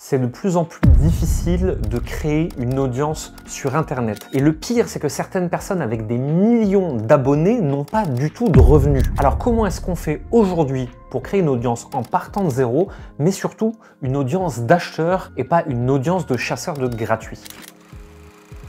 c'est de plus en plus difficile de créer une audience sur Internet. Et le pire, c'est que certaines personnes avec des millions d'abonnés n'ont pas du tout de revenus. Alors comment est-ce qu'on fait aujourd'hui pour créer une audience en partant de zéro, mais surtout une audience d'acheteurs et pas une audience de chasseurs de gratuits?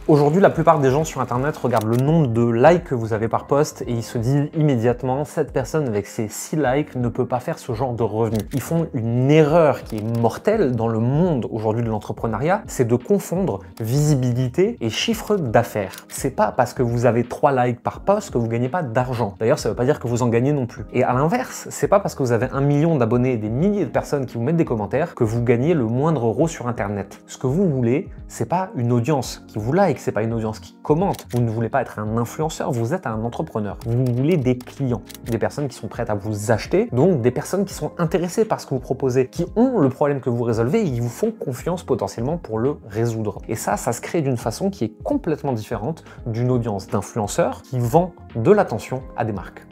Aujourd'hui, la plupart des gens sur Internet regardent le nombre de likes que vous avez par post et ils se disent immédiatement, cette personne avec ses 6 likes ne peut pas faire ce genre de revenus. Ils font une erreur qui est mortelle dans le monde aujourd'hui de l'entrepreneuriat, c'est de confondre visibilité et chiffre d'affaires. C'est pas parce que vous avez 3 likes par post que vous gagnez pas d'argent. D'ailleurs, ça veut pas dire que vous en gagnez non plus. Et à l'inverse, c'est pas parce que vous avez 1 million d'abonnés et des milliers de personnes qui vous mettent des commentaires que vous gagnez le moindre euro sur Internet. Ce que vous voulez, c'est pas une audience qui vous like, c'est pas une audience qui commente. Vous ne voulez pas être un influenceur, vous êtes un entrepreneur. Vous voulez des clients, des personnes qui sont prêtes à vous acheter, donc des personnes qui sont intéressées par ce que vous proposez, qui ont le problème que vous résolvez et qui vous font confiance potentiellement pour le résoudre. Et ça se crée d'une façon qui est complètement différente d'une audience d'influenceurs qui vend de l'attention à des marques.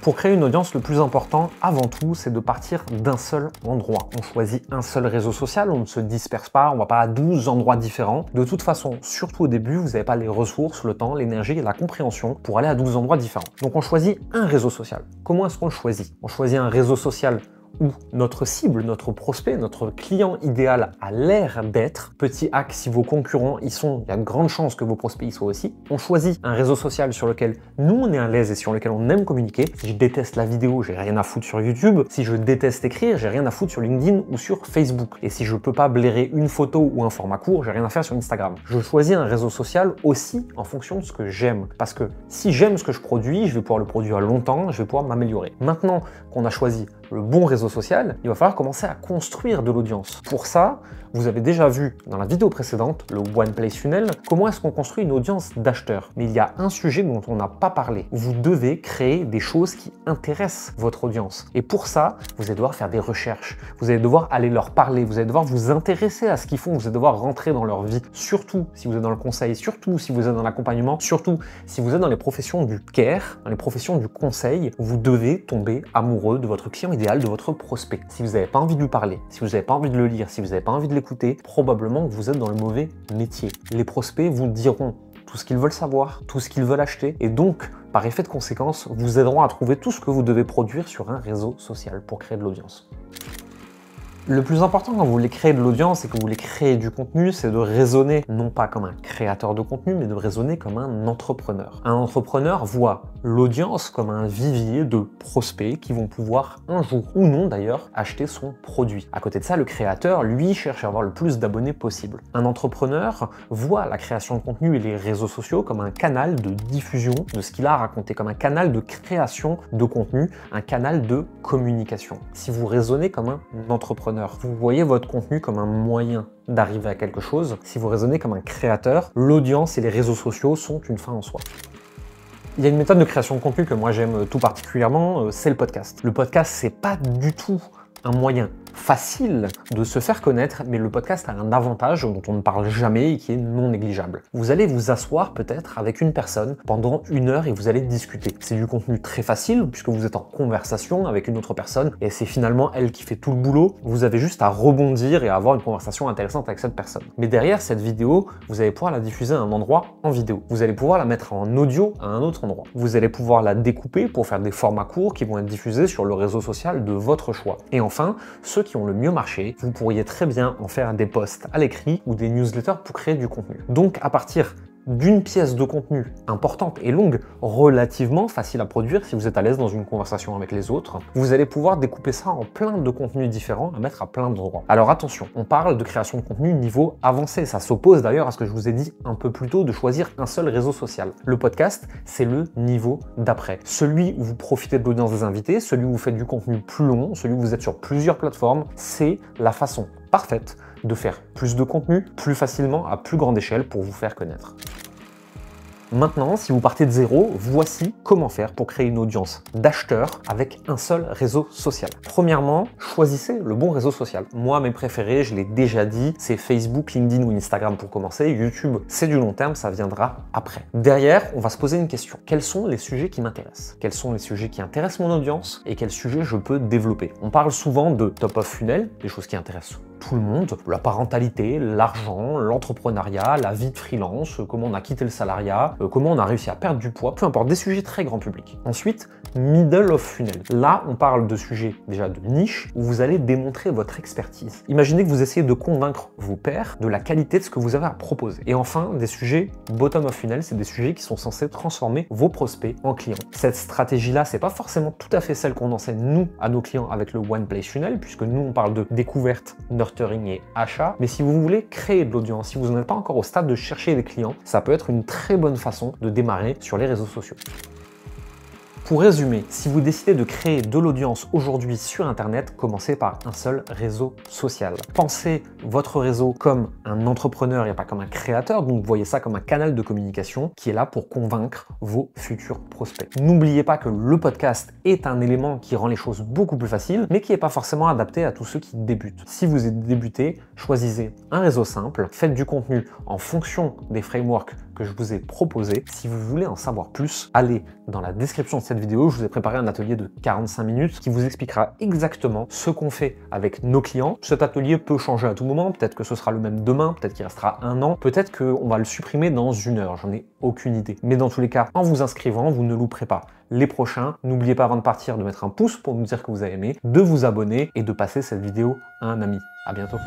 Pour créer une audience, le plus important, avant tout, c'est de partir d'un seul endroit. On choisit un seul réseau social, on ne se disperse pas, on ne va pas à 12 endroits différents. De toute façon, surtout au début, vous n'avez pas les ressources, le temps, l'énergie et la compréhension pour aller à 12 endroits différents. Donc on choisit un réseau social. Comment est-ce qu'on le choisit? On choisit un réseau social où notre cible, notre prospect, notre client idéal a l'air d'être. Petit hack, si vos concurrents y sont, il y a de grandes chances que vos prospects y soient aussi. On choisit un réseau social sur lequel nous on est à l'aise et sur lequel on aime communiquer. Si je déteste la vidéo, j'ai rien à foutre sur YouTube. Si je déteste écrire, j'ai rien à foutre sur LinkedIn ou sur Facebook. Et si je peux pas blairer une photo ou un format court, j'ai rien à faire sur Instagram. Je choisis un réseau social aussi en fonction de ce que j'aime. Parce que si j'aime ce que je produis, je vais pouvoir le produire longtemps, je vais pouvoir m'améliorer. Maintenant qu'on a choisi le bon réseau social, il va falloir commencer à construire de l'audience. Pour ça, vous avez déjà vu dans la vidéo précédente, le One Place Funnel, comment est-ce qu'on construit une audience d'acheteurs. Mais il y a un sujet dont on n'a pas parlé. Vous devez créer des choses qui intéressent votre audience. Et pour ça, vous allez devoir faire des recherches. Vous allez devoir aller leur parler. Vous allez devoir vous intéresser à ce qu'ils font. Vous allez devoir rentrer dans leur vie. Surtout si vous êtes dans le conseil, surtout si vous êtes dans l'accompagnement, surtout si vous êtes dans les professions du care, dans les professions du conseil, vous devez tomber amoureux de votre client idéal, de votre prospect. Si vous n'avez pas envie de lui parler, si vous n'avez pas envie de le lire, si vous n'avez pas envie de l'écouter, probablement que vous êtes dans le mauvais métier. Les prospects vous diront tout ce qu'ils veulent savoir, tout ce qu'ils veulent acheter, et donc, par effet de conséquence, vous aideront à trouver tout ce que vous devez produire sur un réseau social pour créer de l'audience. Le plus important quand vous voulez créer de l'audience et que vous voulez créer du contenu, c'est de raisonner non pas comme un créateur de contenu, mais de raisonner comme un entrepreneur. Un entrepreneur voit l'audience comme un vivier de prospects qui vont pouvoir un jour ou non d'ailleurs acheter son produit. À côté de ça, le créateur, lui, cherche à avoir le plus d'abonnés possible. Un entrepreneur voit la création de contenu et les réseaux sociaux comme un canal de diffusion de ce qu'il a à raconter, comme un canal de création de contenu, un canal de communication. Si vous raisonnez comme un entrepreneur, vous voyez votre contenu comme un moyen d'arriver à quelque chose. Si vous raisonnez comme un créateur, l'audience et les réseaux sociaux sont une fin en soi. Il y a une méthode de création de contenu que moi j'aime tout particulièrement, c'est le podcast. Le podcast, c'est pas du tout un moyen facile de se faire connaître, mais le podcast a un avantage dont on ne parle jamais et qui est non négligeable. Vous allez vous asseoir peut-être avec une personne pendant 1 heure et vous allez discuter. C'est du contenu très facile puisque vous êtes en conversation avec une autre personne et c'est finalement elle qui fait tout le boulot. Vous avez juste à rebondir et à avoir une conversation intéressante avec cette personne. Mais derrière cette vidéo, vous allez pouvoir la diffuser à un endroit en vidéo. Vous allez pouvoir la mettre en audio à un autre endroit. Vous allez pouvoir la découper pour faire des formats courts qui vont être diffusés sur le réseau social de votre choix. Et enfin, ceux qui ont le mieux marché, vous pourriez très bien en faire des posts à l'écrit ou des newsletters pour créer du contenu. Donc à partir d'une pièce de contenu importante et longue, relativement facile à produire si vous êtes à l'aise dans une conversation avec les autres, vous allez pouvoir découper ça en plein de contenus différents à mettre à plein d'endroits. Alors attention, on parle de création de contenu niveau avancé, ça s'oppose d'ailleurs à ce que je vous ai dit un peu plus tôt de choisir un seul réseau social. Le podcast, c'est le niveau d'après. Celui où vous profitez de l'audience des invités, celui où vous faites du contenu plus long, celui où vous êtes sur plusieurs plateformes, c'est la façon parfaite de faire plus de contenu, plus facilement, à plus grande échelle pour vous faire connaître. Maintenant, si vous partez de zéro, voici comment faire pour créer une audience d'acheteurs avec un seul réseau social. Premièrement, choisissez le bon réseau social. Moi, mes préférés, je l'ai déjà dit, c'est Facebook, LinkedIn ou Instagram pour commencer. YouTube, c'est du long terme, ça viendra après. Derrière, on va se poser une question. Quels sont les sujets qui m'intéressent? Quels sont les sujets qui intéressent mon audience et quels sujets je peux développer? On parle souvent de top of funnel, des choses qui intéressent tout le monde, la parentalité, l'argent, l'entrepreneuriat, la vie de freelance, comment on a quitté le salariat, comment on a réussi à perdre du poids, peu importe, des sujets très grand public. Ensuite, middle of funnel. Là, on parle de sujets déjà de niche où vous allez démontrer votre expertise. Imaginez que vous essayez de convaincre vos pairs de la qualité de ce que vous avez à proposer. Et enfin, des sujets bottom of funnel, c'est des sujets qui sont censés transformer vos prospects en clients. Cette stratégie-là, c'est pas forcément tout à fait celle qu'on enseigne nous à nos clients avec le One Place Funnel, puisque nous on parle de découverte, nurturing et achat. Mais si vous voulez créer de l'audience, si vous n'êtes pas encore au stade de chercher des clients, ça peut être une très bonne façon de démarrer sur les réseaux sociaux. Pour résumer, si vous décidez de créer de l'audience aujourd'hui sur Internet, commencez par un seul réseau social. Pensez votre réseau comme un entrepreneur et pas comme un créateur, donc voyez ça comme un canal de communication qui est là pour convaincre vos futurs prospects. N'oubliez pas que le podcast est un élément qui rend les choses beaucoup plus faciles, mais qui n'est pas forcément adapté à tous ceux qui débutent. Si vous êtes débuté, choisissez un réseau simple, faites du contenu en fonction des frameworks que je vous ai proposés. Si vous voulez en savoir plus, allez dans la description de cette vidéo, je vous ai préparé un atelier de 45 minutes qui vous expliquera exactement ce qu'on fait avec nos clients. Cet atelier peut changer à tout moment, peut-être que ce sera le même demain, peut-être qu'il restera un an, peut-être qu'on va le supprimer dans 1 heure, j'en ai aucune idée. Mais dans tous les cas, en vous inscrivant, vous ne louperez pas les prochains. N'oubliez pas avant de partir de mettre un pouce pour nous dire que vous avez aimé, de vous abonner et de passer cette vidéo à un ami. À bientôt.